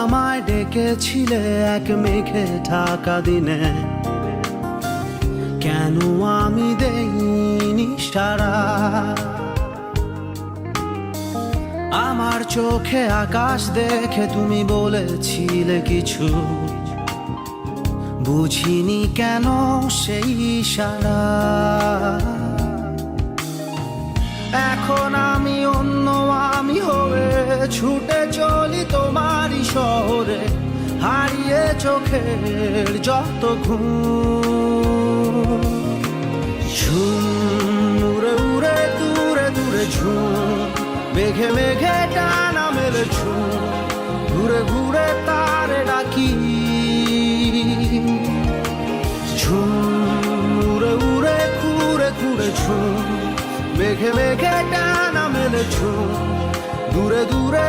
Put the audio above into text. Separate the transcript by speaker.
Speaker 1: আমায় ডেকেছিলে এক মেঘে ঢাকা দিনে, কেন আমি দেইনি সাড়া? আমার চোখে আকাশ দেখে তুমি বলেছিলে কিছু, বুঝিনি কেন সেই ইশারা। এখন আমি অন্য আমি হয়ে ছুটে চলি তোমারই শহরে, হারিয়ে চোখের যত ঘুম। ঝুম উড়ে উড়ে দূরে দূরে ঝুম, মেঘে মেঘে টানা মেলে ঝুম, ঘুরে ঘুরে তারে ডাকি। ঝুম উড়ে উড়ে ঘুরে ঘুরে ঝুম, মেঘে মেঘে টানা মেলে ঝুম, দূরে দূরে